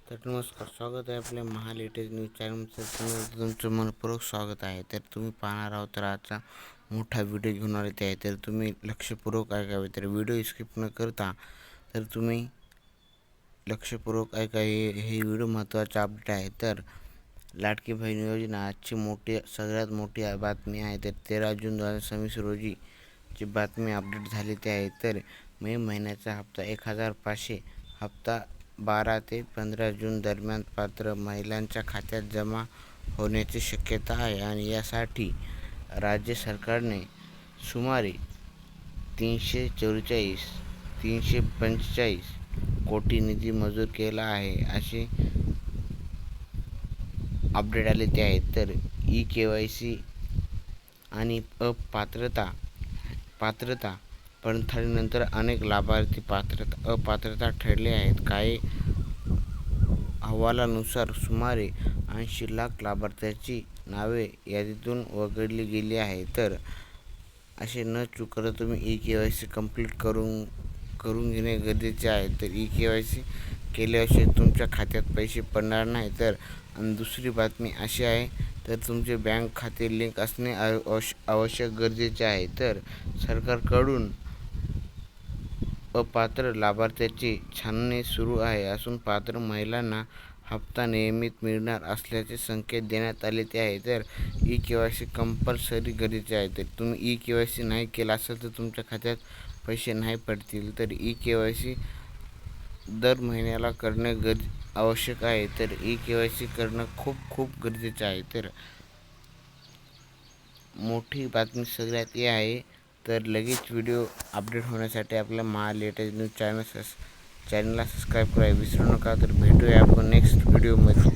तर नमस्कार, स्वागत आहे आपल्या लेटेस्ट न्यूज चॅनलचं. तुमचं मनपूर्वक स्वागत आहे. तर तुम्ही पाहणार आहोत तर आजचा मोठा व्हिडिओ घेऊन आले आहे. तर तुम्ही लक्षपूर्वक ऐकावे. तर व्हिडिओ स्किप न करता तर तुम्ही लक्षपूर्वक ऐका. हे व्हिडिओ महत्त्वाचा अपडेट आहे. तर लाडकी बहीण योजना आजची सगळ्यात मोठी बातमी आहे. तर 13 जून 2026 रोजी ची बातमी अपडेट झाली आहे. तर मे महिन्याचा हप्ता 1500 हप्ता 12 ते 15 जून दरम्यान पात्र महिलांच्या खात्यात जमा होण्याची शक्यता आहे. आणि यासाठी राज्य सरकारने सुमारे 345 कोटी निधी मंजूर केला आहे, असे अपडेट आले ते आहेत. तर KYC आणि पात्रता पडताळणीनंतर अनेक लाभार्थी अपात्र ठरले आहेत. काही अहवालानुसार सुमारे 80 लाख लाभार्थ्यांची नावे यादीतून वगळली गेली आहेत. तर असे न चुकता तुम्ही KYC कंप्लीट करून घेणे गरजेचे आहे. तर KYC केल्याशिवाय तुमच्या खात्यात पैसे पडणार नाही. तर दुसरी बातमी अशी आहे, तर तुमचे बँक खाते लिंक असणे आवश्यक गरजेचे आहे. तर सरकारकडून अपात्र लाभार्थ्यांची छाननी सुरू आहे असून पात्र महिलांना हप्ता नियमित मिळणार असल्याचे संकेत देण्यात आले आहेत. तर KYC कंपल्सरी गरजेचे आहे. तर तुम्ही KYC नाही केला असेल तर तुमच्या खात्यात पैसे नाही पडतील. तर KYC दर महिन्याला करणे आवश्यक आहे. तर KYC करणं खूप गरजेचं आहे. तर मोठी बातमी सगळ्यात ही आहे. तर लगेच व्हिडिओ अपडेट होण्यासाठी आपल्या लेटेस्ट न्यूज चॅनलला सबस्क्राईब करायला विसरू नका. तर भेटूया आपण नेक्स्ट व्हिडिओमध्ये.